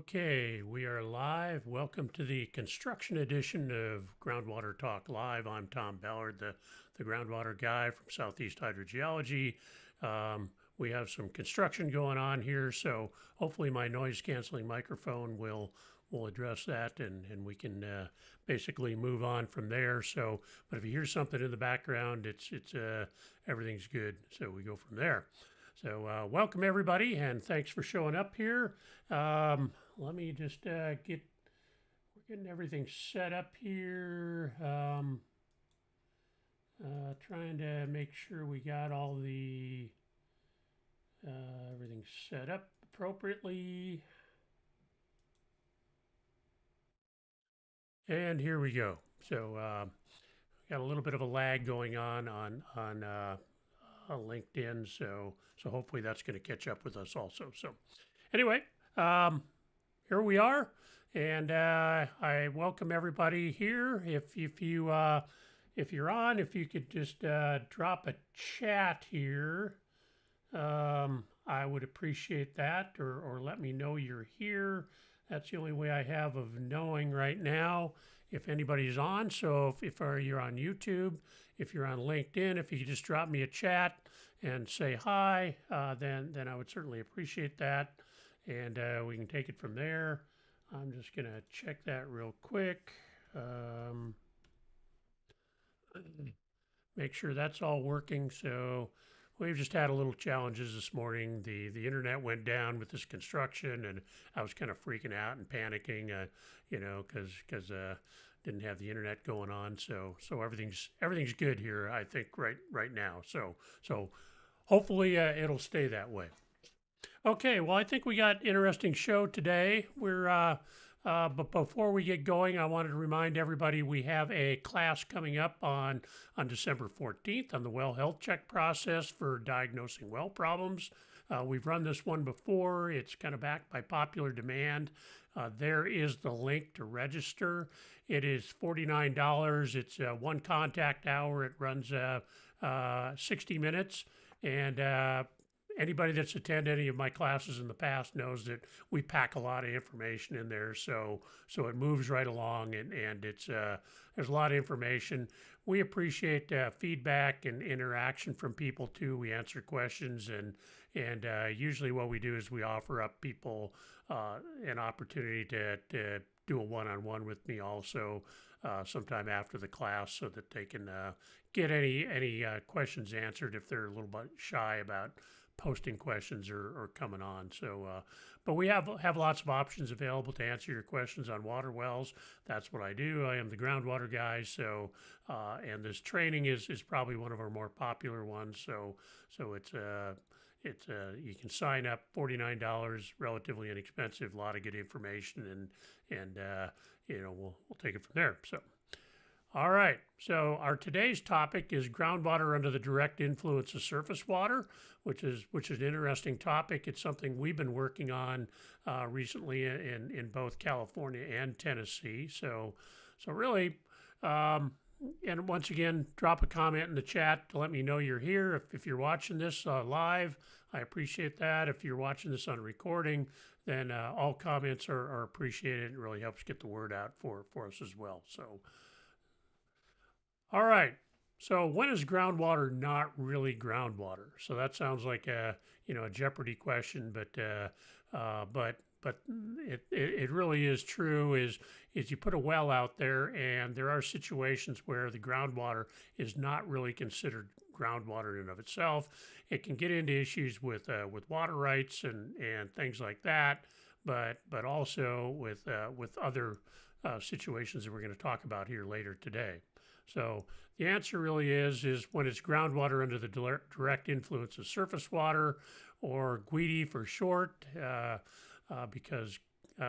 Okay, we are live. Welcome to the construction edition of Groundwater Talk Live. I'm Tom Ballard, the groundwater guy from Southeast Hydrogeology. We have some construction going on here, so hopefully my noise canceling microphone will address that, and we can basically move on from there. So, but if you hear something in the background, it's everything's good. So we go from there. So welcome everybody, and thanks for showing up here. Let me just we're getting everything set up here. Trying to make sure we got all the everything set up appropriately. And here we go. So got a little bit of a lag going on LinkedIn, so hopefully that's going to catch up with us also. So anyway, here we are, and I welcome everybody here. If you're on, if you could just drop a chat here, I would appreciate that, or let me know you're here. That's the only way I have of knowing right now if anybody's on. So if you're on YouTube, if you're on LinkedIn, if you could just drop me a chat and say hi, then I would certainly appreciate that. And we can take it from there. I'm just going to check that real quick. Make sure that's all working. So we've just had a little challenges this morning. The internet went down with this construction, and I was kind of freaking out and panicking, because didn't have the internet going on. So everything's good here, I think, right now. So hopefully it'll stay that way. Okay, well, I think we got an interesting show today. But before we get going, I wanted to remind everybody we have a class coming up on December 14th on the well health check process for diagnosing well problems. We've run this one before. It's kind of backed by popular demand. There is the link to register. It is $49. It's one contact hour. It runs 60 minutes. And anybody that's attended any of my classes in the past knows that we pack a lot of information in there, so it moves right along, and it's there's a lot of information. We appreciate feedback and interaction from people too. We answer questions, and usually what we do is we offer up people an opportunity to do a one-on-one with me also sometime after the class, so that they can get any questions answered if they're a little bit shy about posting questions or coming on. So, but we have lots of options available to answer your questions on water wells. That's what I do. I am the groundwater guy. So, and this training is probably one of our more popular ones. So it's you can sign up, $49, relatively inexpensive, a lot of good information, and we'll take it from there. So. All right, so our today's topic is groundwater under the direct influence of surface water, which is an interesting topic. It's something we've been working on recently in both California and Tennessee. So really, and once again, drop a comment in the chat to let me know you're here. If you're watching this live, I appreciate that. If you're watching this on recording, then all comments are appreciated. It really helps get the word out for us as well. So. All right. So when is groundwater not really groundwater? So that sounds like a Jeopardy question, but it really is true. Is you put a well out there, and there are situations where the groundwater is not really considered groundwater in and of itself. It can get into issues with water rights and things like that, but also with other situations that we're going to talk about here later today. So the answer really is when it's groundwater under the direct influence of surface water, or GWUDI for short, because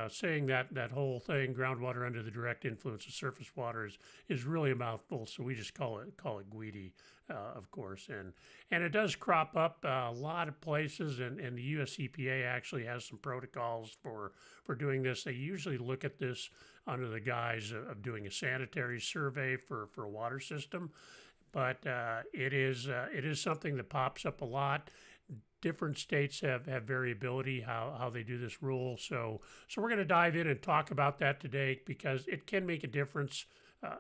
saying that whole thing, groundwater under the direct influence of surface water, is really a mouthful. So we just call it GWUDI, of course, and it does crop up a lot of places, and the U.S. EPA actually has some protocols for doing this. They usually look at this under the guise of doing a sanitary survey for a water system, but it is something that pops up a lot. different states have variability how they do this rule. So we're going to dive in and talk about that today because it can make a difference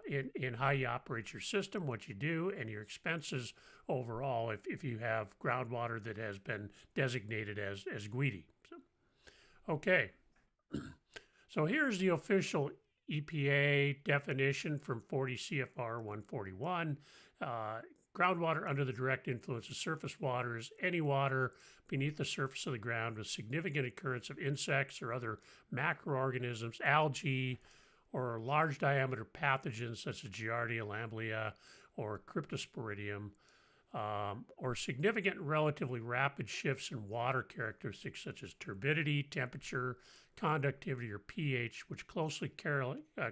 in how you operate your system, what you do, and your expenses overall if you have groundwater that has been designated as GWUDI. So, okay, so here's the official EPA definition from 40 CFR 141. Groundwater under the direct influence of surface water is any water beneath the surface of the ground with significant occurrence of insects or other macroorganisms, algae, or large diameter pathogens such as Giardia lamblia or Cryptosporidium, or significant and relatively rapid shifts in water characteristics such as turbidity, temperature, conductivity, or pH, which closely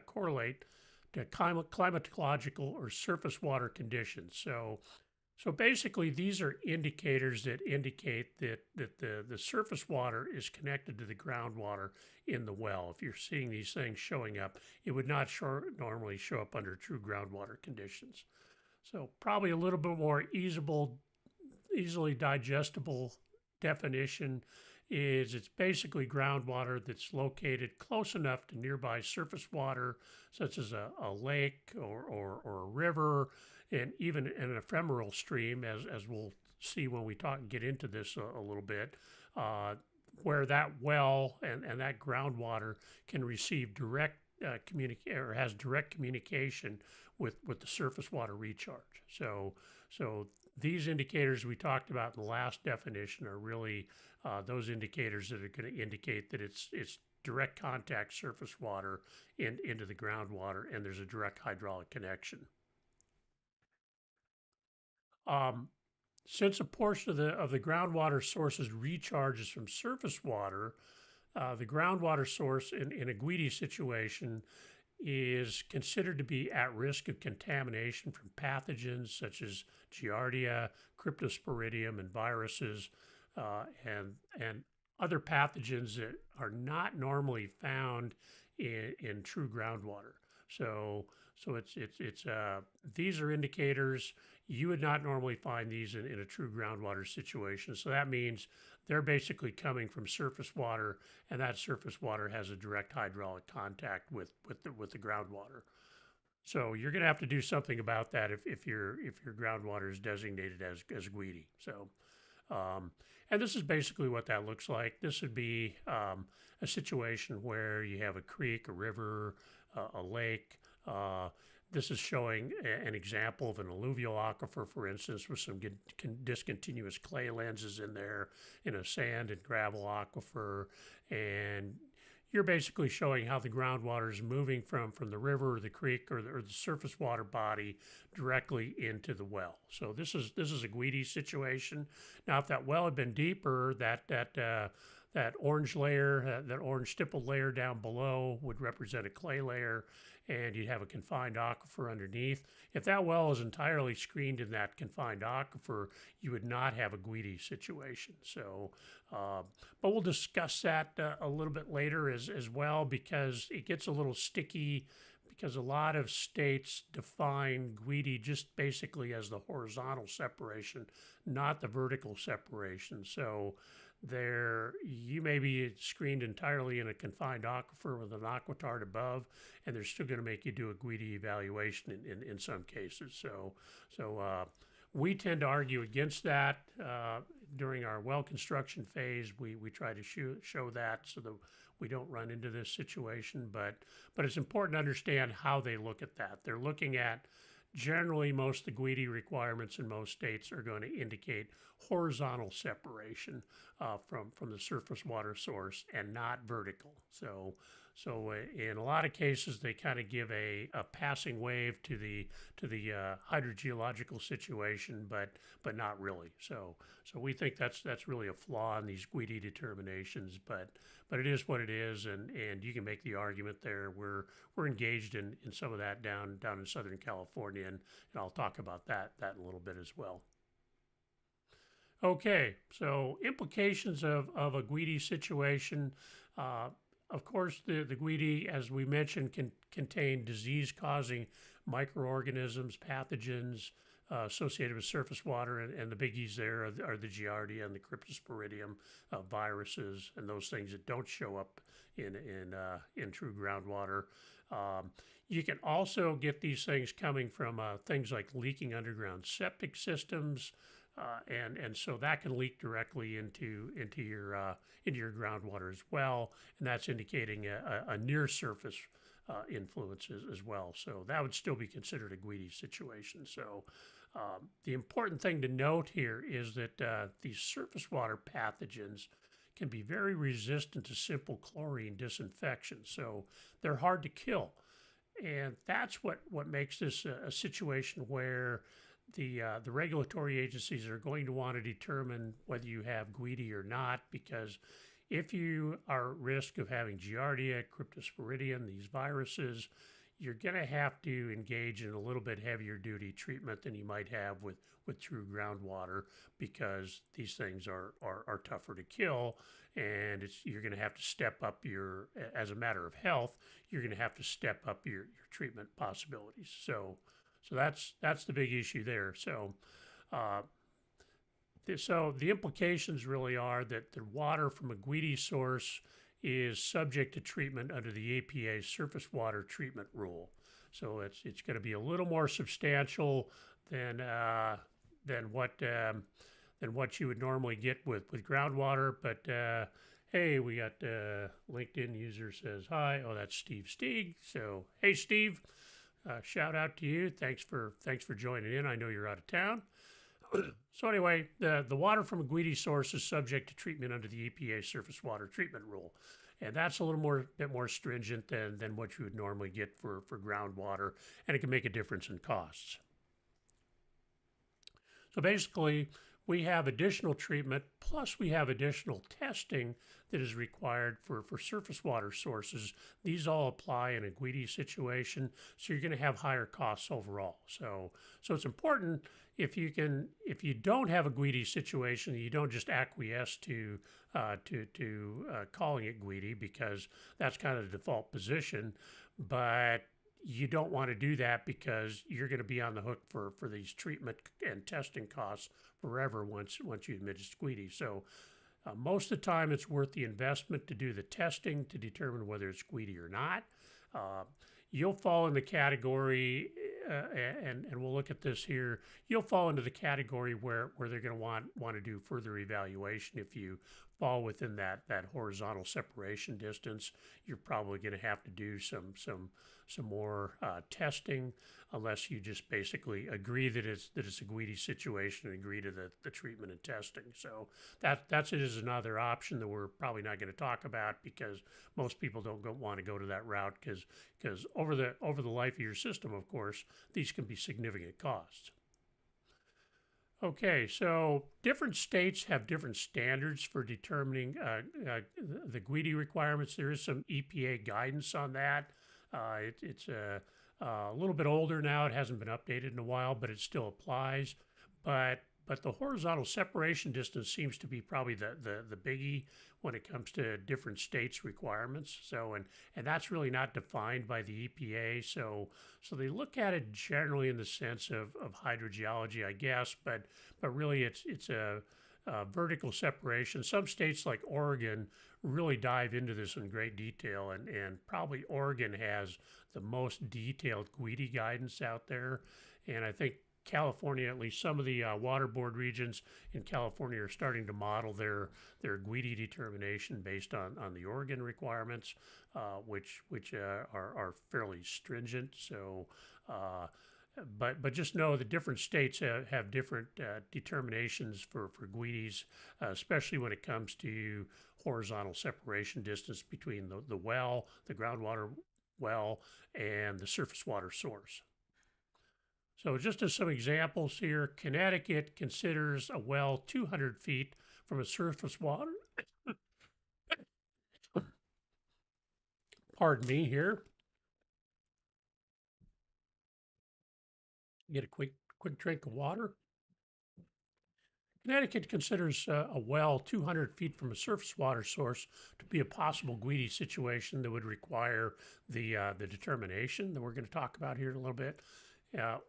correlate to climatological or surface water conditions. So basically, these are indicators that indicate that the surface water is connected to the groundwater in the well. If you're seeing these things showing up, it would not normally show up under true groundwater conditions. So probably a little bit more easily digestible definition is it's basically groundwater that's located close enough to nearby surface water, such as a lake or a river, and even an ephemeral stream, as we'll see when we get into this a little bit, where that well and that groundwater can receive direct or has direct communication with the surface water recharge. So these indicators we talked about in the last definition are really those indicators that are going to indicate that it's direct contact surface water into the groundwater, and there's a direct hydraulic connection. Since a portion of the groundwater sources recharges from surface water, the groundwater source in a GWUDI situation is considered to be at risk of contamination from pathogens such as Giardia, Cryptosporidium, and viruses, and other pathogens that are not normally found in true groundwater. So it's these are indicators. You would not normally find these in a true groundwater situation. So that means they're basically coming from surface water, and that surface water has a direct hydraulic contact with the groundwater. So you're going to have to do something about that if your groundwater is designated as GWUDI. So, and this is basically what that looks like. This would be a situation where you have a creek, a river, a lake. This is showing an example of an alluvial aquifer, for instance, with some discontinuous clay lenses in there in a sand and gravel aquifer. And you're basically showing how the groundwater is moving from the river or the creek or the surface water body directly into the well. So this is a GWUDI situation. Now, if that well had been deeper, that orange layer, that orange stippled layer down below would represent a clay layer, and you'd have a confined aquifer underneath. If that well is entirely screened in that confined aquifer, you would not have a GWUDI situation. So, but we'll discuss that a little bit later as well, because it gets a little sticky, because a lot of states define GWUDI just basically as the horizontal separation, not the vertical separation. So you may be screened entirely in a confined aquifer with an aquitard above, and they're still going to make you do a GWUDI evaluation in some cases. So we tend to argue against that during our well construction phase. We try to show that so that we don't run into this situation, but it's important to understand how they look at that. They're looking at generally most of the GWUDI requirements in most states are going to indicate horizontal separation from the surface water source and not vertical. So in a lot of cases, they kind of give a passing wave to the hydrogeological situation, but not really. So we think that's really a flaw in these GWUDI determinations, but it is what it is, and you can make the argument there. We're engaged in some of that down in Southern California, and I'll talk about that in a little bit as well. Okay, so implications of a GWUDI situation. Of course, the GWUDI, as we mentioned, can contain disease-causing microorganisms, pathogens, associated with surface water, and the biggies there are the Giardia and the Cryptosporidium viruses, and those things that don't show up in true groundwater. You can also get these things coming from things like leaking underground septic systems, and so that can leak directly into your groundwater as well, and that's indicating a near surface influence as well. So that would still be considered a GWUDI situation. So the important thing to note here is that these surface water pathogens can be very resistant to simple chlorine disinfection. So they're hard to kill. And that's what makes this a situation where the regulatory agencies are going to want to determine whether you have GWUDI or not, because if you are at risk of having Giardia, Cryptosporidium, these viruses, you're going to have to engage in a little bit heavier duty treatment than you might have with true groundwater, because these things are tougher to kill, and you're going to have to step up as a matter of health, you're going to have to step up your treatment possibilities. So that's the big issue there. So the implications really are that the water from a GWUDI source is subject to treatment under the EPA surface water treatment rule. So it's going to be a little more substantial than what you would normally get with groundwater. But hey, we got LinkedIn user says hi. Oh, that's Steve Stieg. So hey, Steve, shout out to you. Thanks for joining in. I know you're out of town. So anyway, the water from a GWUDI source is subject to treatment under the EPA surface water treatment rule. And that's a bit more stringent than what you would normally get for groundwater, and it can make a difference in costs. So basically, we have additional treatment, plus we have additional testing that is required for surface water sources. These all apply in a GWUDI situation, so you're going to have higher costs overall. So it's important, if you don't have a GWUDI situation, you don't just acquiesce to calling it GWUDI, because that's kind of the default position, but you don't want to do that because you're going to be on the hook for these treatment and testing costs forever once you admit it's GWUDI. So most of the time it's worth the investment to do the testing to determine whether it's GWUDI or not. You'll fall in the category, and we'll look at this here, you'll fall into the category where they're going to want to do further evaluation. If you fall within that horizontal separation distance, you're probably going to have to do some more testing, unless you just basically agree that it's a GWUDI situation and agree to the treatment and testing. So that's it as another option that we're probably not going to talk about, because most people don't want to go to that route, because over the life of your system, of course, these can be significant costs. Okay, so different states have different standards for determining the GWUDI requirements. There is some EPA guidance on that. It's a little bit older now. It hasn't been updated in a while, but it still applies. But the horizontal separation distance seems to be probably the biggie when it comes to different states' requirements. So and that's really not defined by the EPA. So they look at it generally in the sense of hydrogeology, I guess, but really it's a vertical separation. Some states like Oregon really dive into this in great detail, and probably Oregon has the most detailed GWUDI guidance out there. And I think California, at least some of the water board regions in California, are starting to model their GWUDI determination based on the Oregon requirements, which are fairly stringent. So, but just know that different states have different determinations for GWUDIs, especially when it comes to horizontal separation distance between the well, the groundwater well, and the surface water source. So just as some examples here, Connecticut considers a well 200 feet from a surface water. Pardon me here. Get a quick drink of water. Connecticut considers a well 200 feet from a surface water source to be a possible GWUDI situation that would require the determination that we're going to talk about here in a little bit.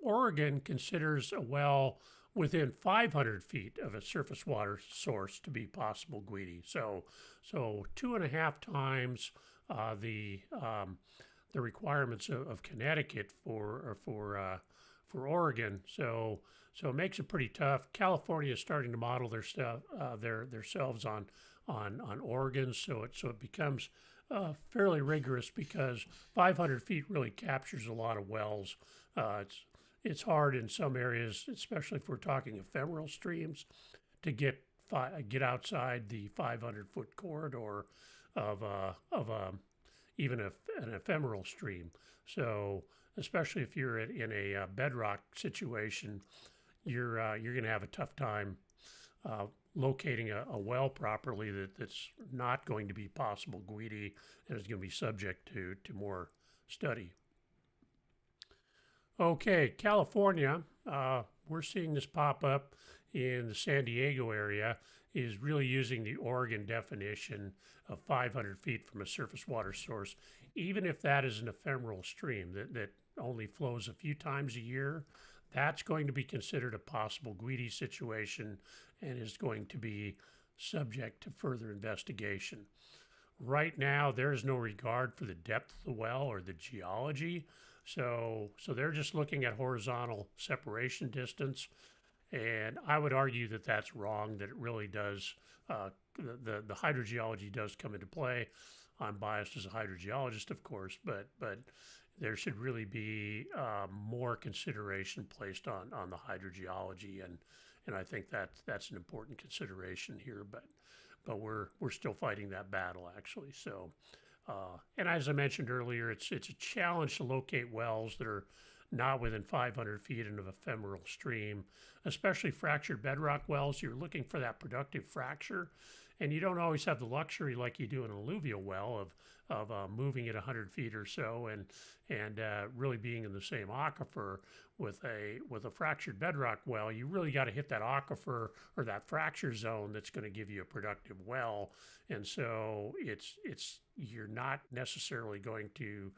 Oregon considers a well within 500 feet of a surface water source to be possible GWUDI. So 2.5 times the requirements of Connecticut for Oregon. So it makes it pretty tough. California is starting to model their stuff themselves on Oregon. So it becomes fairly rigorous because 500 feet really captures a lot of wells. It's hard in some areas, especially if we're talking ephemeral streams, to get outside the 500-foot corridor of even an ephemeral stream. So especially if you're in a bedrock situation, you're going to have a tough time locating a well properly that's not going to be possible GWUDI and is going to be subject to more study. Okay, California, we're seeing this pop up in the San Diego area, is really using the Oregon definition of 500 feet from a surface water source, even if that is an ephemeral stream that only flows a few times a year. That's going to be considered a possible GWUDI situation and is going to be subject to further investigation. Right now, there is no regard for the depth of the well or the geology. So they're just looking at horizontal separation distance. And I would argue that that's wrong, that it really does, the hydrogeology does come into play. I'm biased as a hydrogeologist, of course, but there should really be more consideration placed on the hydrogeology, and I think that's an important consideration here. But we're still fighting that battle, actually. So, and as I mentioned earlier, it's a challenge to locate wells that are not within 500 feet of an ephemeral stream, especially fractured bedrock wells. You're looking for that productive fracture, and you don't always have the luxury like you do in an alluvial well of moving it 100 feet or so and really being in the same aquifer. With a fractured bedrock well, you really got to hit that aquifer or that fracture zone that's going to give you a productive well, and so you're not necessarily going to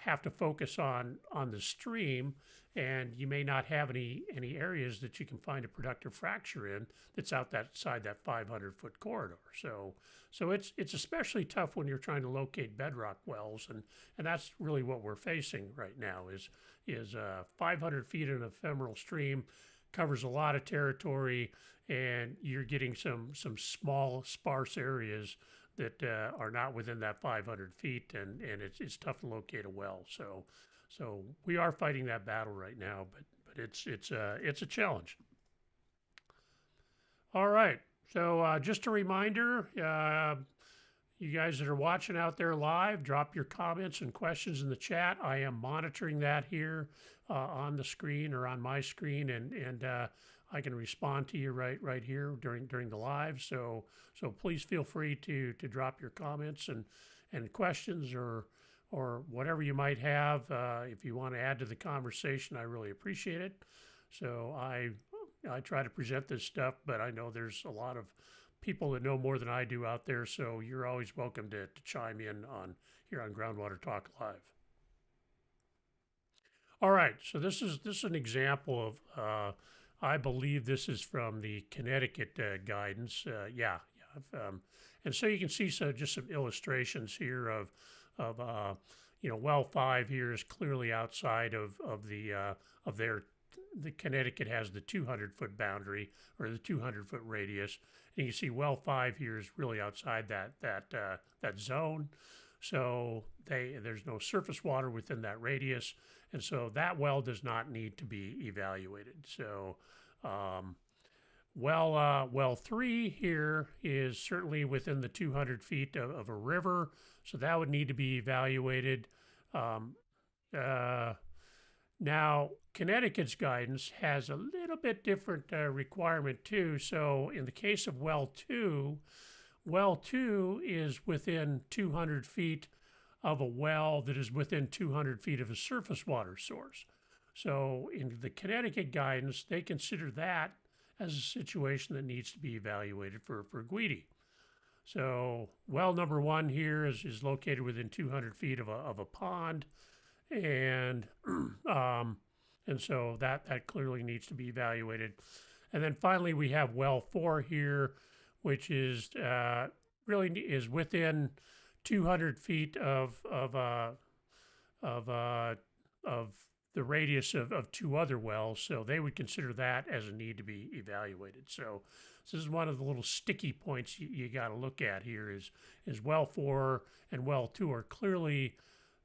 have to focus on the stream, and you may not have any areas that you can find a productive fracture in that's outside that 500-foot corridor. So it's especially tough when you're trying to locate bedrock wells, and that's really what we're facing right now is 500 feet in an ephemeral stream covers a lot of territory, and you're getting some small sparse areas that are not within that 500 feet, and it's tough to locate a well. So we are fighting that battle right now, but it's a challenge. All right. So just a reminder, you guys that are watching out there live, drop your comments and questions in the chat. I am monitoring that here on the screen or on my screen, and I can respond to you right here during the live. So please feel free to drop your comments and questions or whatever you might have. If you want to add to the conversation, I really appreciate it. So I try to present this stuff, but I know there's a lot of people that know more than I do out there. So you're always welcome to chime in here on Groundwater Talk Live. All right, so this is an example of. I believe this is from the Connecticut Guidance. And so you can see just some illustrations here of well 5 here is clearly outside of the Connecticut has the 200-foot boundary or the 200-foot radius, and you can see well 5 here is really outside that zone. So there's no surface water within that radius, and so that well does not need to be evaluated. So well 3 here is certainly within the 200 feet of a river, so that would need to be evaluated. Now, Connecticut's guidance has a little bit different requirement too. So in the case of well 2 is within 200 feet of a well that is within 200 feet of a surface water source. So in the Connecticut guidance, they consider that as a situation that needs to be evaluated for GWUDI. So well number 1 here is located within 200 feet of a pond, and and so that clearly needs to be evaluated. And then finally, we have well 4 here, which is really is within 200 feet of of the radius of 2 other wells. So they would consider that as a need to be evaluated. So this is one of the little sticky points you got to look at here is well 4 and well 2 are clearly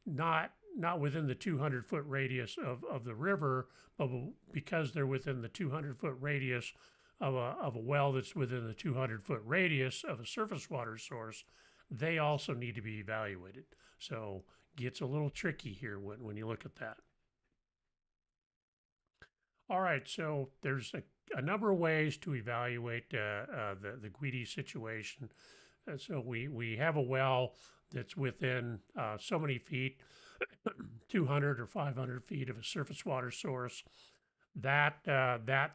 not within the 200-foot radius of the river, but because they're within the 200-foot radius of a well that's within the 200-foot radius of a surface water source, they also need to be evaluated. So it gets a little tricky here when you look at that. All right, so there's a number of ways to evaluate the GWUDI situation. So we have a well that's within so many feet, 200 or 500 feet of a surface water source. That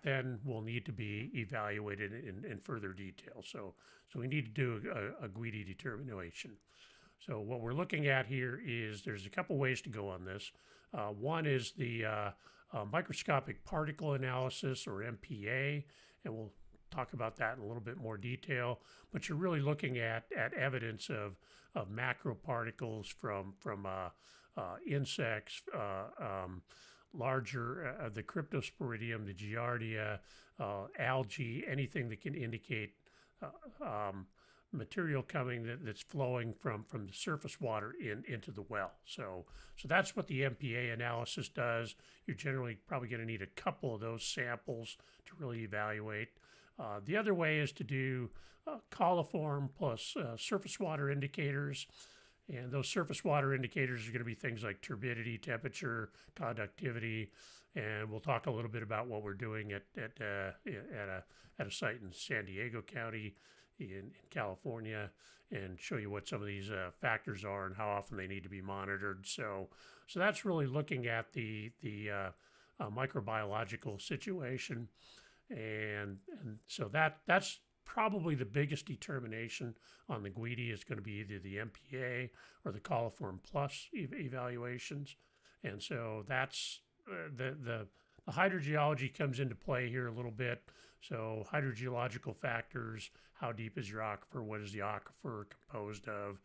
then will need to be evaluated in further detail. So we need to do a GWUDI determination. So what we're looking at here is there's a couple ways to go on this. One is the microscopic particle analysis, or MPA, and we'll talk about that in a little bit more detail. But you're really looking at evidence of macroparticles from insects, larger the cryptosporidium, the giardia, algae, anything that can indicate material coming that's flowing from the surface water into the well. So that's what the MPA analysis does. You're generally probably going to need a couple of those samples to really evaluate. The other way is to do coliform plus surface water indicators. And those surface water indicators are going to be things like turbidity, temperature, conductivity, and we'll talk a little bit about what we're doing at a site in San Diego County in California, and show you what some of these factors are and how often they need to be monitored. So that's really looking at the microbiological situation, and so that's probably the biggest determination on the GWUDI is going to be either the MPA or the coliform plus evaluations. And so that's the hydrogeology comes into play here a little bit. So hydrogeological factors, how deep is your aquifer, what is the aquifer composed of,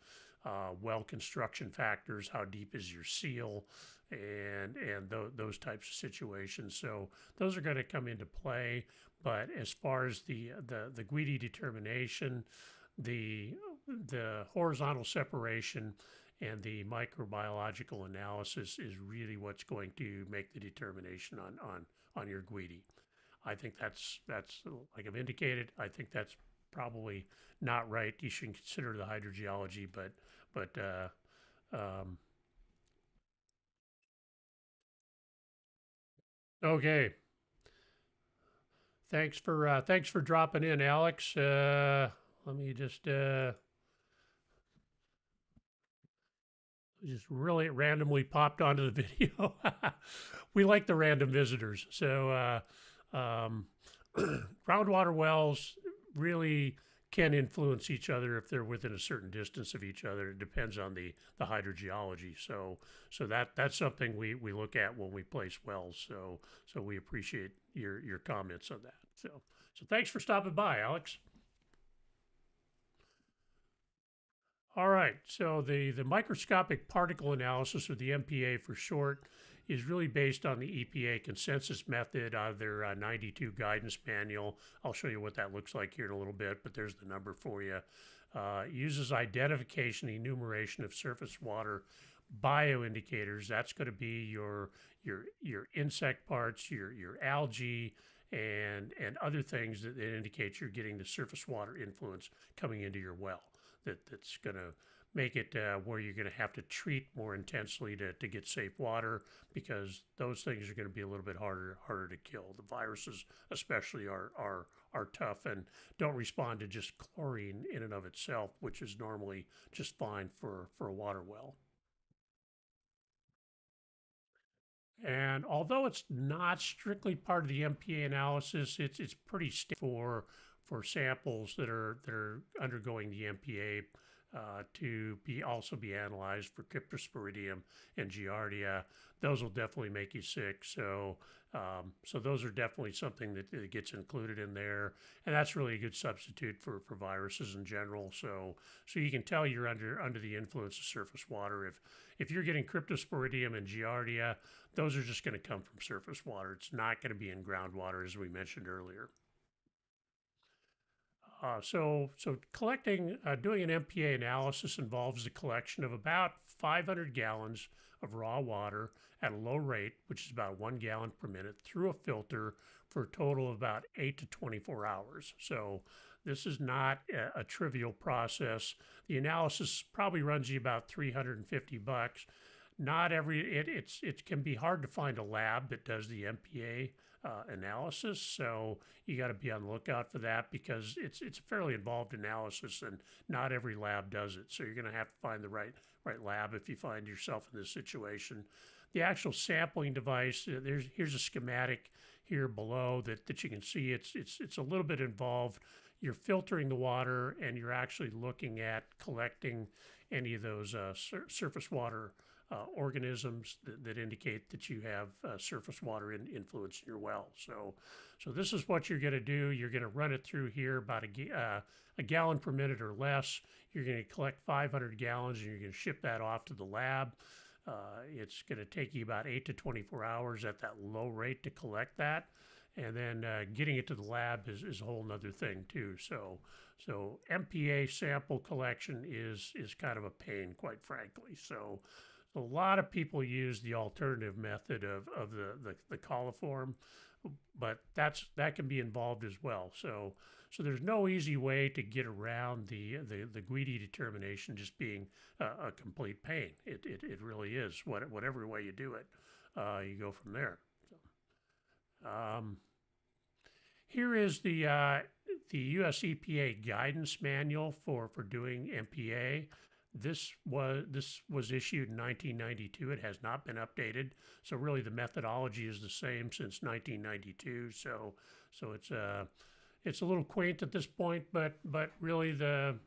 well construction factors, how deep is your seal, and those types of situations. So those are going to come into play. But as far as the GWUDI determination, the horizontal separation and the microbiological analysis is really what's going to make the determination on your GWUDI. I think that's like I've indicated. I think that's probably not right. You should consider the hydrogeology, but okay. Thanks for dropping in, Alex. Let me just really randomly popped onto the video. We like the random visitors. So groundwater wells really can influence each other if they're within a certain distance of each other. It depends on the hydrogeology. So that's something we look at when we place wells. So we appreciate your comments on that. So thanks for stopping by, Alex. All right. So the microscopic particle analysis, or the MPA for short, is really based on the EPA consensus method out of their 92 guidance manual. I'll show you what that looks like here in a little bit, but there's the number for you. It uses identification and enumeration of surface water bioindicators. That's going to be your insect parts, your algae, and other things that indicate you're getting the surface water influence coming into your well. That's going to make it where you're going to have to treat more intensely to get safe water, because those things are going to be a little bit harder to kill. The viruses especially are tough and don't respond to just chlorine in and of itself, which is normally just fine for a water well. And although it's not strictly part of the MPA analysis, it's pretty for samples that are undergoing the MPA to also be analyzed for cryptosporidium and giardia. Those will definitely make you sick. So those are definitely something that gets included in there, and that's really a good substitute for viruses in general. So you can tell you're under the influence of surface water if you're getting cryptosporidium and giardia. Those are just going to come from surface water. It's not going to be in groundwater, as we mentioned earlier. So doing an MPA analysis involves the collection of about 500 gallons of raw water at a low rate, which is about 1 gallon per minute, through a filter for a total of about 8 to 24 hours. So this is not a trivial process. The analysis probably runs you about $350. Not it can be hard to find a lab that does the MPA analysis, so you got to be on the lookout for that because it's a fairly involved analysis, and not every lab does it. So you're going to have to find the right lab if you find yourself in this situation. The actual sampling device, here's a schematic here below that you can see. It's a little bit involved. You're filtering the water, and you're actually looking at collecting any of those surface water organisms that indicate that you have surface water influence in your well. So this is what you're going to do. You're going to run it through here about a gallon per minute or less. You're going to collect 500 gallons, and you're going to ship that off to the lab. It's going to take you about 8 to 24 hours at that low rate to collect that. And then getting it to the lab is a whole nother thing too. So MPA sample collection is kind of a pain, quite frankly. So a lot of people use the alternative method of the coliform, but that can be involved as well. So there's no easy way to get around the GWUDI determination just being a complete pain. It really is. Whatever way you do it, you go from there. Here is the U.S. EPA Guidance Manual for doing MPA. This was issued in 1992. It has not been updated. So really, the methodology is the same since 1992. So it's a little quaint at this point, but really the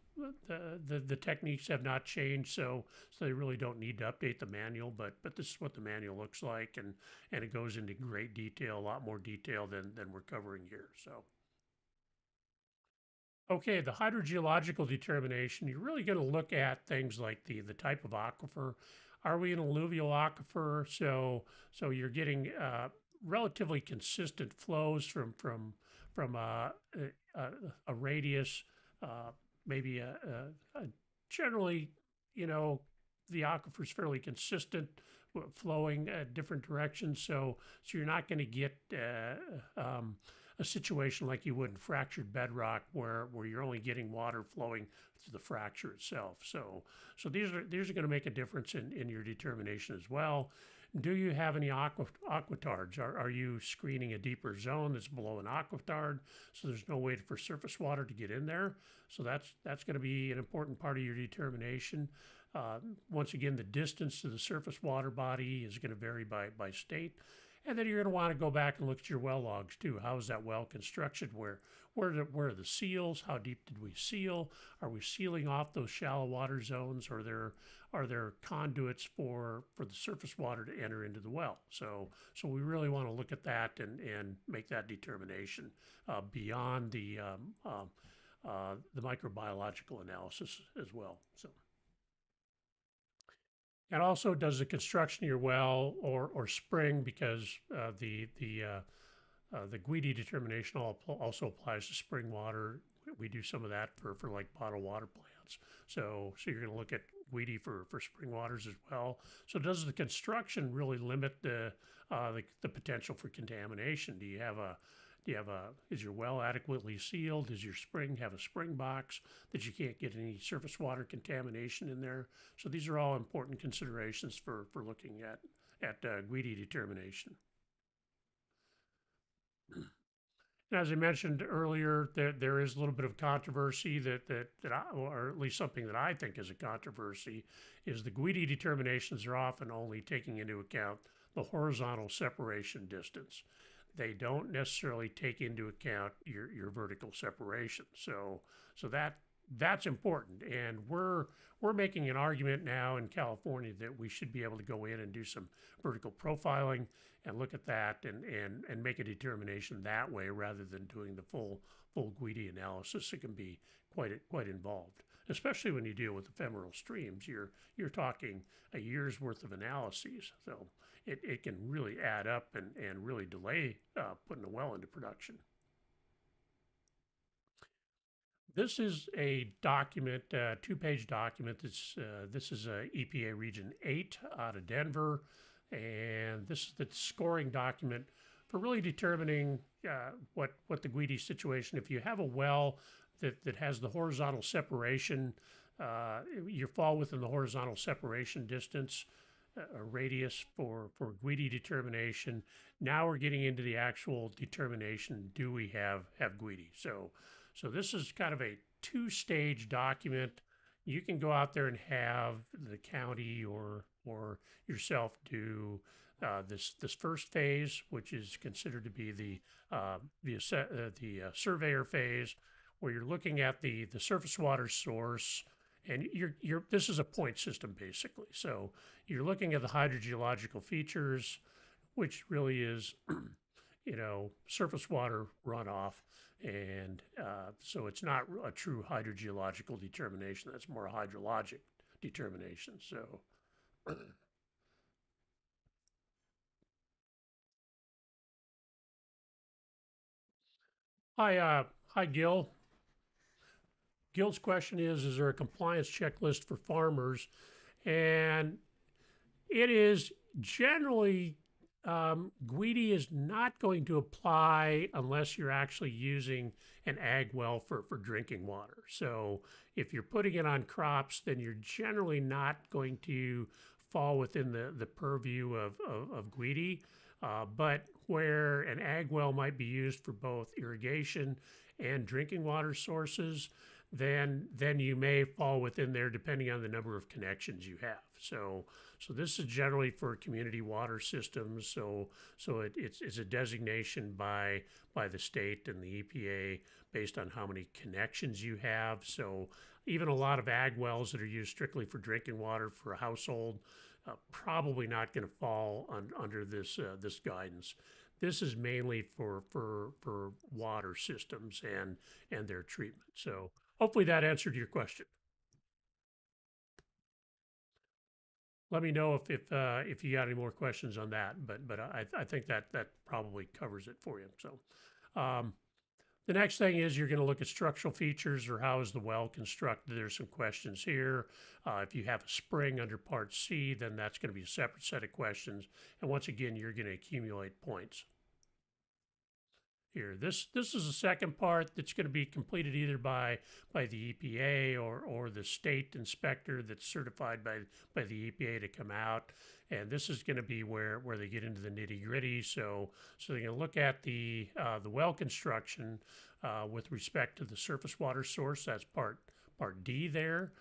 techniques have not changed. So they really don't need to update the manual. But this is what the manual looks like, and it goes into great detail, a lot more detail than we're covering here. So. Okay, the hydrogeological determination, you're really going to look at things like the type of aquifer. Are we an alluvial aquifer? So you're getting relatively consistent flows from a radius, maybe generally, the aquifer is fairly consistent, flowing different directions. So you're not going to get a situation like you would in fractured bedrock where you're only getting water flowing through the fracture itself. So these are going to make a difference in your determination as well. Do you have any aquitards? Are you screening a deeper zone that's below an aquitard, so there's no way for surface water to get in there? So that's going to be an important part of your determination. Once again, the distance to the surface water body is going to vary by state. And then you're going to want to go back and look at your well logs too. How is that well constructed? Where are the seals? How deep did we seal? Are we sealing off those shallow water zones? Are there conduits for the surface water to enter into the well? So we really want to look at that and make that determination beyond the microbiological analysis as well. So. And also, does the construction of your well or spring, because the GWUDI determination also applies to spring water. We do some of that for like bottled water plants. So you're going to look at GWUDI for spring waters as well. So does the construction really limit the potential for contamination? Is your well adequately sealed? Does your spring have a spring box that you can't get any surface water contamination in there? So these are all important considerations for looking at GWUDI determination. And as I mentioned earlier, there is a little bit of controversy or at least something that I think is a controversy, is the GWUDI determinations are often only taking into account the horizontal separation distance. They don't necessarily take into account your vertical separation. So that that's important. And we're making an argument now in California that we should be able to go in and do some vertical profiling and look at that and make a determination that way rather than doing the full GWUDI analysis. It can be quite involved, especially when you deal with ephemeral streams. You're talking a year's worth of analyses, so it can really add up and really delay putting a well into production. This is a document, two-page document. This is EPA Region 8 out of Denver, and this is the scoring document for really determining what the GWUDI situation. If you have a well that has the horizontal separation, you fall within the horizontal separation distance, a radius for GWUDI determination. Now we're getting into the actual determination. Do we have GWUDI? So this is kind of a two-stage document. You can go out there and have the county or yourself do this first phase, which is considered to be the surveyor phase, where you're looking at the surface water source, and this is a point system basically. So you're looking at the hydrogeological features, which really is surface water runoff. And so it's not a true hydrogeological determination. That's more a hydrologic determination. So hi, Gil. Gil's question is there a compliance checklist for farmers? And it is generally GWUDI is not going to apply unless you're actually using an ag well for drinking water. So if you're putting it on crops, then you're generally not going to fall within the purview of GWUDI. But where an ag well might be used for both irrigation and drinking water sources, then you may fall within there depending on the number of connections you have. So this is generally for community water systems. So it's a designation by the state and the EPA based on how many connections you have. So even a lot of ag wells that are used strictly for drinking water for a household, probably not going to fall under this guidance. This is mainly for water systems and their treatment. So hopefully that answered your question. Let me know if you got any more questions on that, but I think that probably covers it for you. So the next thing is you're going to look at structural features or how is the well constructed. There's some questions here. If you have a spring under Part C, then that's going to be a separate set of questions. And once again, you're going to accumulate points. Here, this is the second part that's going to be completed either by the EPA or the state inspector that's certified by the EPA to come out. And this is going to be where they get into the nitty gritty. So they're going to look at the well construction with respect to the surface water source. That's part D there.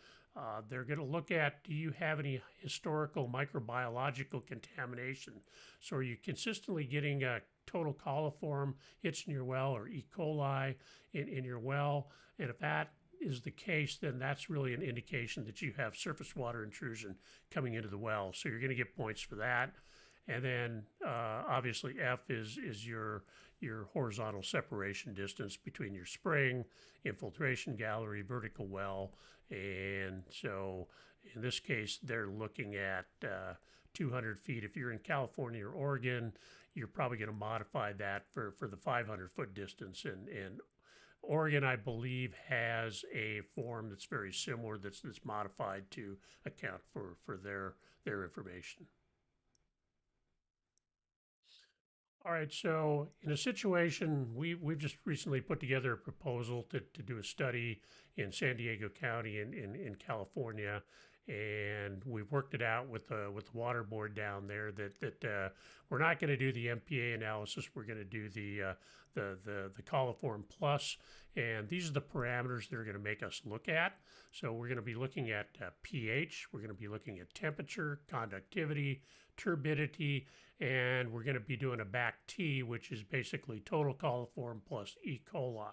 They're going to look at, do you have any historical microbiological contamination? So are you consistently getting a total coliform hits in your well or E. coli in your well? And if that is the case, then that's really an indication that you have surface water intrusion coming into the well. So you're going to get points for that. And then obviously F is your horizontal separation distance between your spring, infiltration gallery, vertical well. And so in this case, they're looking at 200 feet. If you're in California or Oregon, you're probably going to modify that for the 500-foot distance. And Oregon, I believe, has a form that's very similar that's modified to account for their information. All right, so in a situation, we've just recently put together a proposal to do a study in San Diego County in California, and we've worked it out with the water board down there that we're not going to do the MPA analysis. We're going to do the coliform plus, and these are the parameters that are going to make us look at. So we're going to be looking at pH. We're going to be looking at temperature, conductivity, turbidity, and we're going to be doing a back T, which is basically total coliform plus E. coli.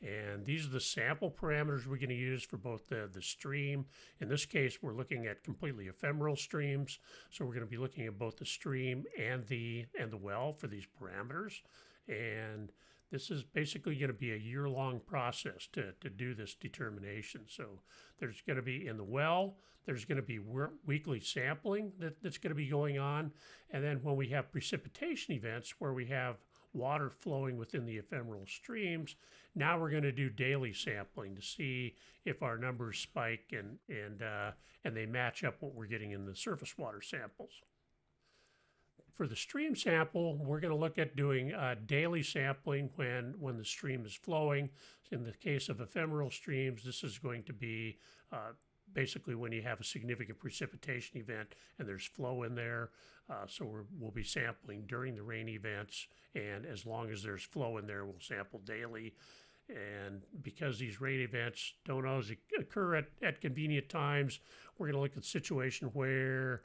And these are the sample parameters we're going to use for both the stream. In this case, we're looking at completely ephemeral streams. So we're going to be looking at both the stream and the well for these parameters. And this is basically going to be a year-long process to do this determination. So there's going to be in the well, there's going to be weekly sampling that's going to be going on. And then when we have precipitation events where we have water flowing within the ephemeral streams, now we're going to do daily sampling to see if our numbers spike and they match up what we're getting in the surface water samples. For the stream sample, we're going to look at doing daily sampling when the stream is flowing. In the case of ephemeral streams, this is going to be basically when you have a significant precipitation event and there's flow in there. So we'll be sampling during the rain events, and as long as there's flow in there, we'll sample daily. And because these rain events don't always occur at convenient times, we're going to look at the situation where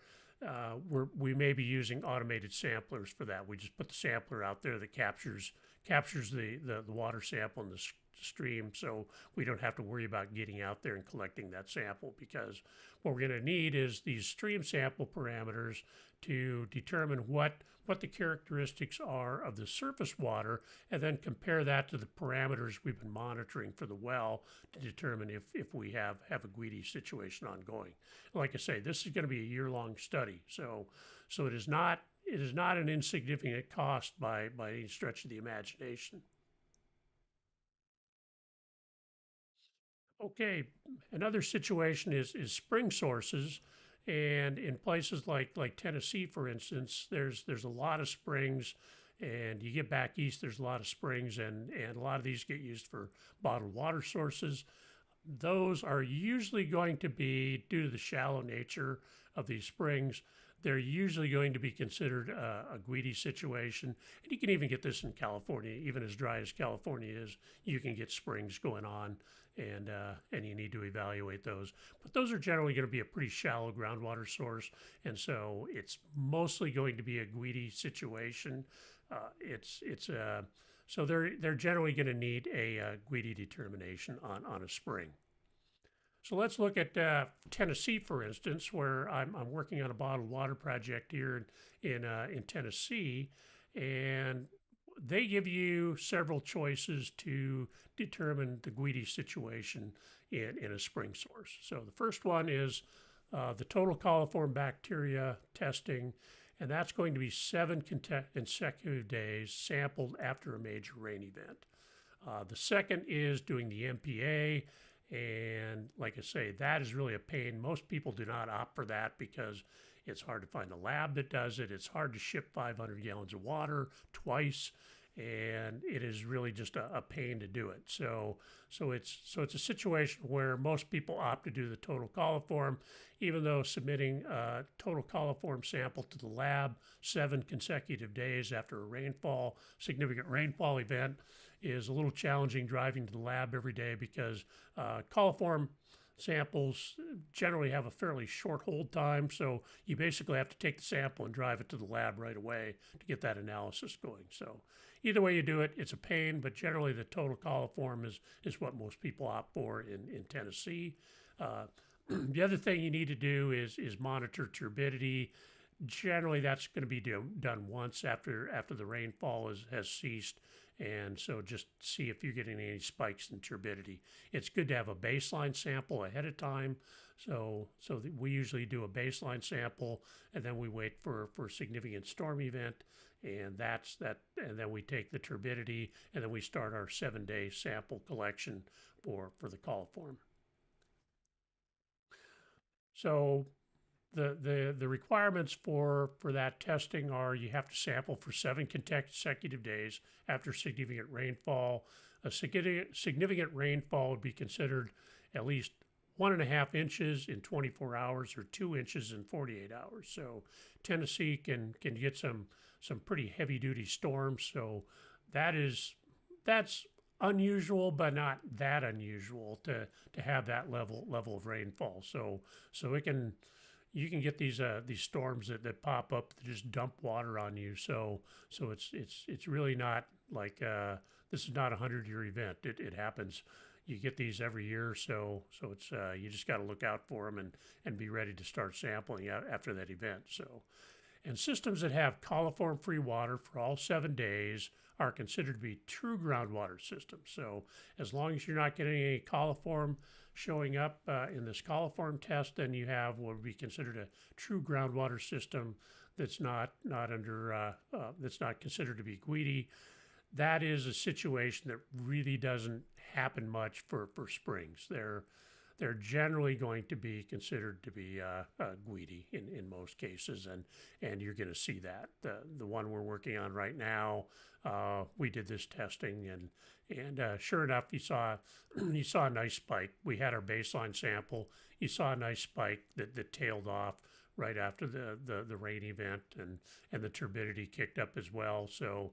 we may be using automated samplers for that. We just put the sampler out there that captures the water sample in the stream, so we don't have to worry about getting out there and collecting that sample, because what we're going to need is these stream sample parameters to determine what the characteristics are of the surface water, and then compare that to the parameters we've been monitoring for the well to determine if we have a GWUDI situation ongoing. Like I say, this is going to be a year-long study, so it is not an insignificant cost by any stretch of the imagination. Okay, another situation is spring sources. And in places like Tennessee, for instance, there's a lot of springs, and you get back east, there's a lot of springs, and a lot of these get used for bottled water sources. Those are usually going to be, due to the shallow nature of these springs, they're usually going to be considered a GWUDI situation. And you can even get this in California, even as dry as California is, you can get springs going on, and you need to evaluate those. But those are generally going to be a pretty shallow groundwater source, and so it's mostly going to be a GWUDI situation. So they're generally going to need a GWUDI determination on a spring. So let's look at Tennessee, for instance, where I'm working on a bottled water project here in Tennessee, and they give you several choices to determine the GWUDI situation in a spring source. So the first one is the total coliform bacteria testing, and that's going to be 7 consecutive days sampled after a major rain event. The second is doing the MPA, and like I say, that is really a pain. Most people do not opt for that because it's hard to find a lab that does it. It's hard to ship 500 gallons of water twice, and it is really just a pain to do it. So it's a situation where most people opt to do the total coliform, even though submitting a total coliform sample to the lab 7 consecutive days after a significant rainfall event is a little challenging driving to the lab every day, because coliform samples generally have a fairly short hold time, so you basically have to take the sample and drive it to the lab right away to get that analysis going. So either way you do it, it's a pain, but generally the total coliform is what most people opt for in Tennessee. The other thing you need to do is monitor turbidity. Generally, that's going to be done once after the rainfall has ceased. And so just see if you're getting any spikes in turbidity. It's good to have a baseline sample ahead of time. So we usually do a baseline sample, and then we wait for a significant storm event, and that's that. And then we take the turbidity, and then we start our 7-day sample collection for the coliform. So the requirements for that testing are you have to sample for 7 consecutive days after significant rainfall. A significant rainfall would be considered at least 1.5 inches in 24 hours or 2 inches in 48 hours. So Tennessee can get some pretty heavy duty storms. So that's unusual, but not that unusual to have that level of rainfall. So you can get these storms that pop up that just dump water on you. So it's really not Like this is not a 100-year event. It happens. You get these every year, so it's you just got to look out for them and be ready to start sampling after that event. So, and systems that have coliform-free water for all 7 days are considered to be true groundwater systems. So, as long as you're not getting any coliform showing up in this coliform test, then you have what would be considered a true groundwater system that's not under that's not considered to be GWUDI. That is a situation that really doesn't happen much for springs. They're generally going to be considered to be GWUDI in most cases, and you're going to see that. The one we're working on right now, we did this testing, and sure enough, you saw a nice spike. We had our baseline sample. You saw a nice spike that tailed off right after the rain event, and the turbidity kicked up as well. So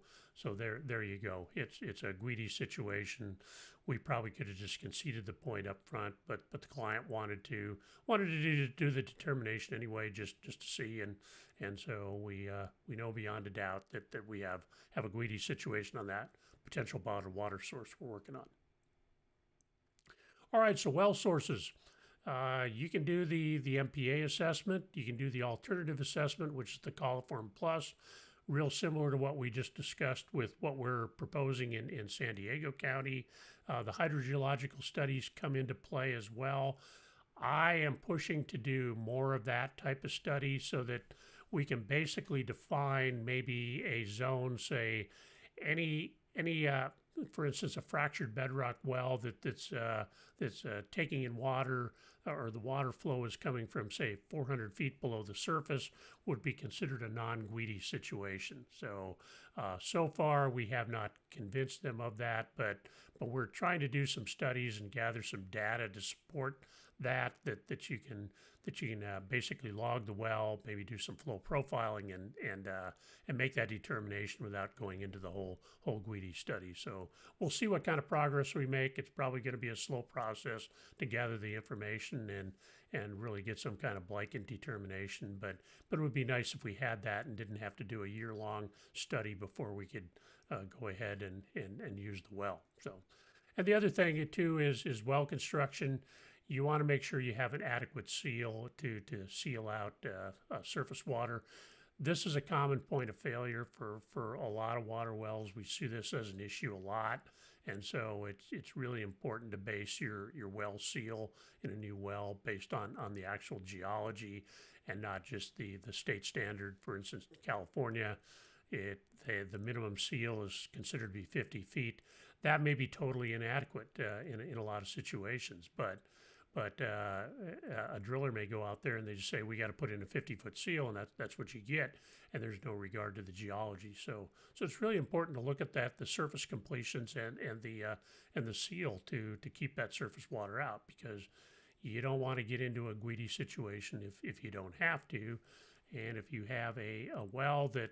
there you go. It's a GWUDI situation. We probably could have just conceded the point up front, but the client wanted to do the determination anyway, just to see, and so we know beyond a doubt that we have a GWUDI situation on that potential bottled water source we're working on. All right, so well sources. You can do the MPA assessment. You can do the alternative assessment, which is the Coliform Plus, real similar to what we just discussed with what we're proposing in San Diego County. The hydrogeological studies come into play as well. I am pushing to do more of that type of study so that we can basically define maybe a zone, say any for instance, a fractured bedrock well that's taking in water, or the water flow is coming from, say, 400 feet below the surface, would be considered a non-GWUDI situation. So, so far we have not convinced them of that, but we're trying to do some studies and gather some data to support that you can basically log the well, maybe do some flow profiling and make that determination without going into the whole GWUDI study. So we'll see what kind of progress we make. It's probably going to be a slow process to gather the information and really get some kind of blanket determination. But it would be nice if we had that and didn't have to do a year-long study before we could go ahead and use the well. So, and the other thing too is well construction. You want to make sure you have an adequate seal to seal out surface water. This is a common point of failure for a lot of water wells. We see this as an issue a lot, and so it's really important to base your well seal in a new well based on the actual geology and not just the state standard. For instance, in California, the minimum seal is considered to be 50 feet. That may be totally inadequate in a lot of situations, but a driller may go out there and they just say, we got to put in a 50-foot seal, and that's what you get, and there's no regard to the geology. So it's really important to look at that, the surface completions and the seal to keep that surface water out, because you don't want to get into a GWUDI situation if you don't have to, and if you have a well that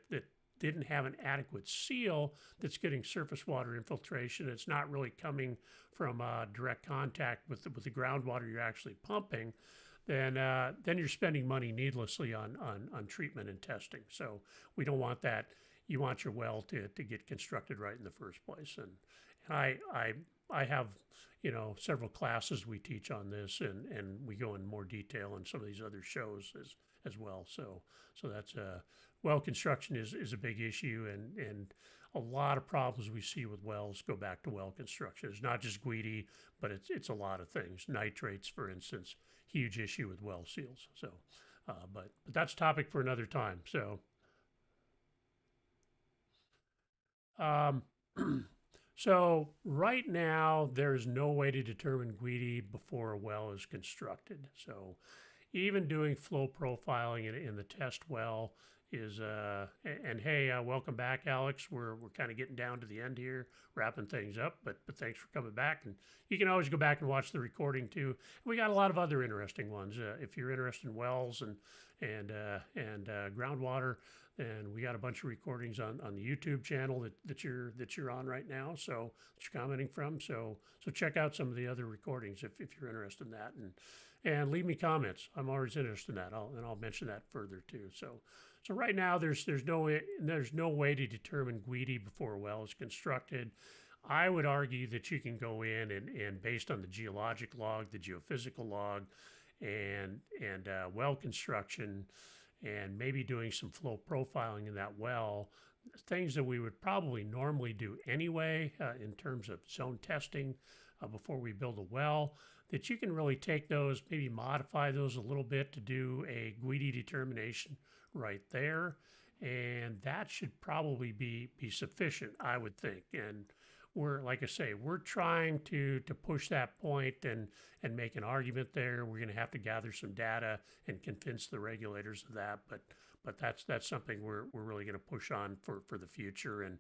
didn't have an adequate seal that's getting surface water infiltration, it's not really coming from direct contact with the groundwater you're actually pumping, then you're spending money needlessly on treatment and testing. So we don't want that. You want your well to get constructed right in the first place. And I have several classes we teach on this, and we go in more detail in some of these other shows as well. So that's well construction is a big issue, and a lot of problems we see with wells go back to well construction. It's not just GWUDI, but it's a lot of things. Nitrates, for instance, huge issue with well seals. So, but that's a topic for another time. So, so right now there's no way to determine GWUDI before a well is constructed. So, even doing flow profiling in the test well is and hey, welcome back, Alex. We're kind of getting down to the end here, wrapping things up, but thanks for coming back. And you can always go back and watch the recording too. We got a lot of other interesting ones. If you're interested in wells and groundwater, And we got a bunch of recordings on the YouTube channel that you're on right now. So that you're commenting from. So check out some of the other recordings if you're interested in that, and leave me comments. I'm always interested in that. I'll mention that further too. So right now there's no way to determine GWUDI before a well is constructed. I would argue that you can go in and based on the geologic log, the geophysical log, and well construction, and maybe doing some flow profiling in that well, things that we would probably normally do anyway in terms of zone testing before we build a well, that you can really take those, maybe modify those a little bit to do a GWUDI determination right there. And that should probably be sufficient, I would think. And we're, like I say, we're trying to push that point and make an argument there. We're going to have to gather some data and convince the regulators of that. But that's something we're really going to push on for the future and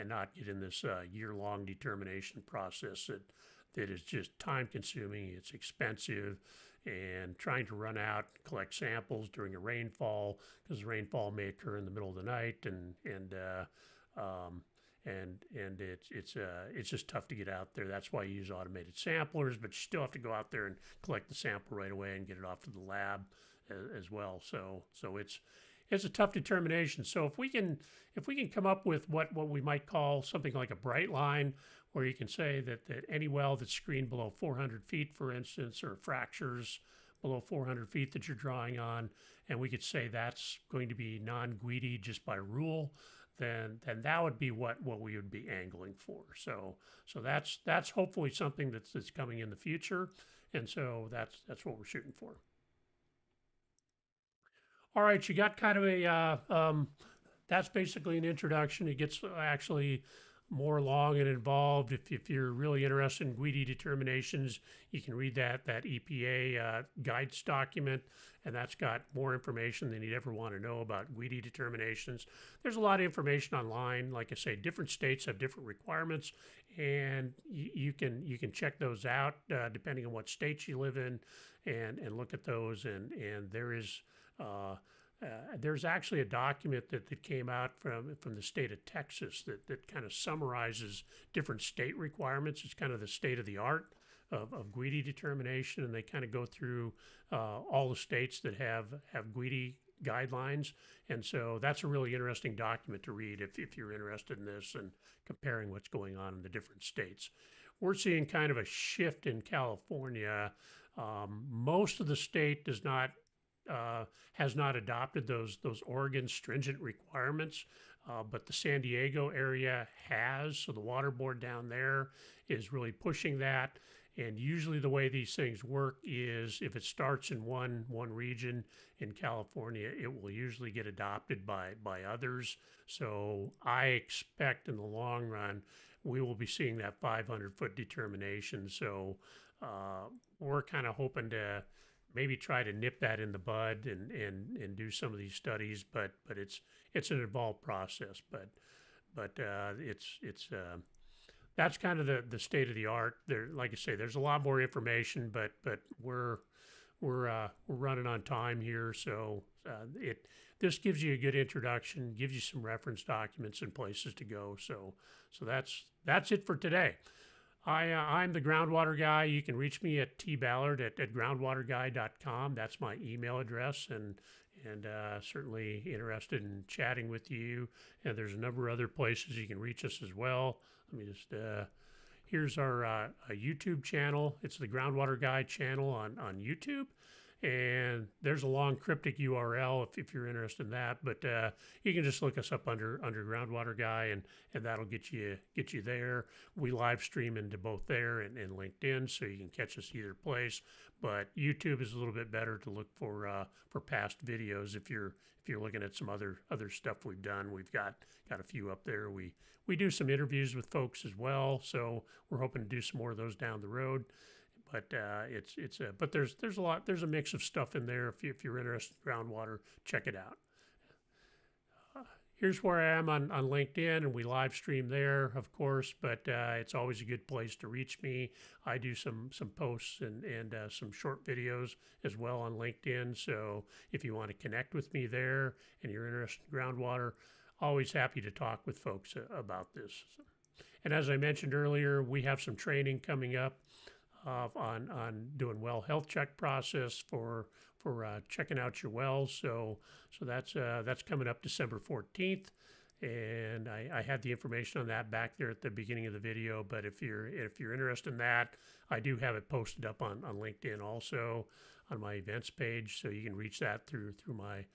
not get in this year-long determination process that is just time-consuming. It's expensive, and trying to run out, collect samples during a rainfall, because rainfall may occur in the middle of the night, and it's just tough to get out there. That's why you use automated samplers, but you still have to go out there and collect the sample right away and get it off to the lab as well. So it's a tough determination. So if we can come up with what we might call something like a bright line, where you can say that any well that's screened below 400 feet, for instance, or fractures below 400 feet that you're drawing on, and we could say that's going to be non-GWUDI just by rule, then that would be what we would be angling for. So that's hopefully something that's coming in the future, and so that's what we're shooting for. All right, you got kind of a that's basically an introduction. It gets actually more long and involved. If you're really interested in GWUDI determinations, you can read that EPA guidance document, and that's got more information than you'd ever want to know about GWUDI determinations. There's a lot of information online. Like I say, different states have different requirements, and you can check those out depending on what states you live in, and look at those. And there is there's actually a document that came out from the state of Texas that kind of summarizes different state requirements. It's kind of the state of the art of GWUDI determination, and they kind of go through all the states that have GWUDI guidelines. And so that's a really interesting document to read if you're interested in this and comparing what's going on in the different states. We're seeing kind of a shift in California. Most of the state has not adopted those Oregon stringent requirements, but the San Diego area has. So the water board down there is really pushing that. And usually the way these things work is if it starts in one region in California, it will usually get adopted by others. So I expect in the long run, we will be seeing that 500-foot determination. So we're kind of hoping to maybe try to nip that in the bud and do some of these studies, but it's an involved process. But it's that's kind of the state of the art. There, like I say, there's a lot more information, but we're running on time here, so this gives you a good introduction, gives you some reference documents and places to go. So that's it for today. I'm the Groundwater Guy. You can reach me at tballard@groundwaterguy.com. That's my email address, and certainly interested in chatting with you. And there's a number of other places you can reach us as well. Let me just, here's our YouTube channel. It's the Groundwater Guy channel on YouTube. And there's a long cryptic URL if you're interested in that, but you can just look us up under Groundwater Guy, and that'll get you there. We live stream into both there and LinkedIn, so you can catch us either place. But YouTube is a little bit better to look for past videos if you're looking at some other stuff we've done. We've got a few up there. We do some interviews with folks as well, so we're hoping to do some more of those down the road. But but there's a lot. There's a mix of stuff in there. If you're interested in groundwater, check it out. here's where I am on LinkedIn, and we live stream there, of course, but it's always a good place to reach me. I do some posts and some short videos as well on LinkedIn. So if you want to connect with me there and you're interested in groundwater, always happy to talk with folks about this. And as I mentioned earlier, we have some training coming up on doing well health check process for checking out your wells. So that's coming up December 14th, and I had the information on that back there at the beginning of the video. But if you're interested in that, I do have it posted up on LinkedIn also on my events page, so you can reach that through my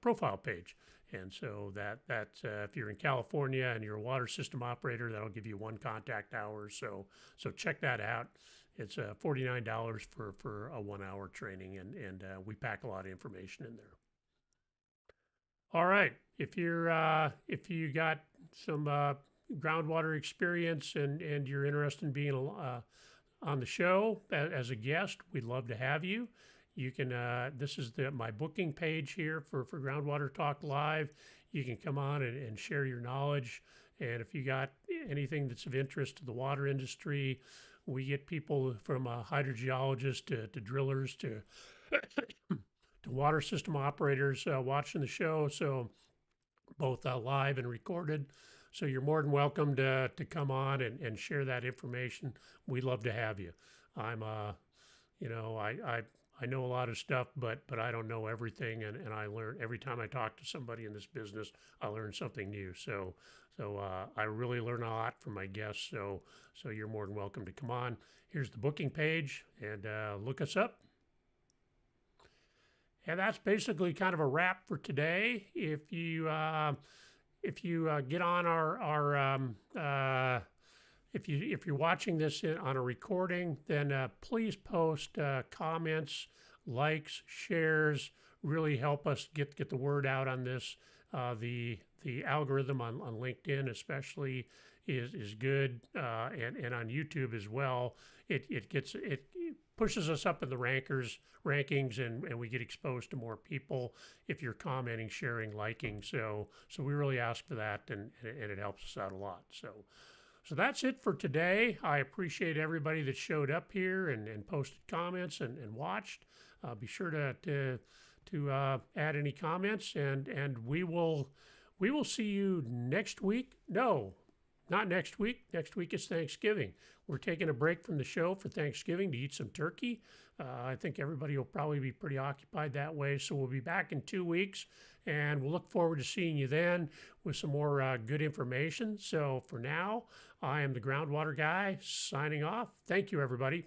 profile page. And so that if you're in California and you're a water system operator, that'll give you 1 contact hour. So check that out. It's $49 for a 1-hour training, and we pack a lot of information in there. All right, if you got some groundwater experience and you're interested in being on the show as a guest, we'd love to have you. You can, this is my booking page here for Groundwater Talk Live. You can come on and share your knowledge. And if you got anything that's of interest to the water industry, we get people from hydrogeologists to drillers to water system operators watching the show. So both live and recorded. So you're more than welcome to come on and share that information. We'd love to have you. I'm, I know a lot of stuff, but I don't know everything, and I learn every time I talk to somebody in this business. I learn something new. So I really learn a lot from my guests. So you're more than welcome to come on. Here's the booking page, and look us up. And that's basically kind of a wrap for today. If you get on our if you're watching this on a recording, then please post comments, likes, shares. Really help us get the word out on this. The algorithm on LinkedIn especially is good, and on YouTube as well. It pushes us up in the rankings, and we get exposed to more people if you're commenting, sharing, liking. So we really ask for that, and it helps us out a lot. So that's it for today. I appreciate everybody that showed up here and posted comments and watched. Be sure to add any comments, and we will see you next week. No, not next week. Next week is Thanksgiving. We're taking a break from the show for Thanksgiving to eat some turkey. I think everybody will probably be pretty occupied that way. So we'll be back in 2 weeks, and we'll look forward to seeing you then with some more good information. So for now, I am the Groundwater Guy signing off. Thank you, everybody.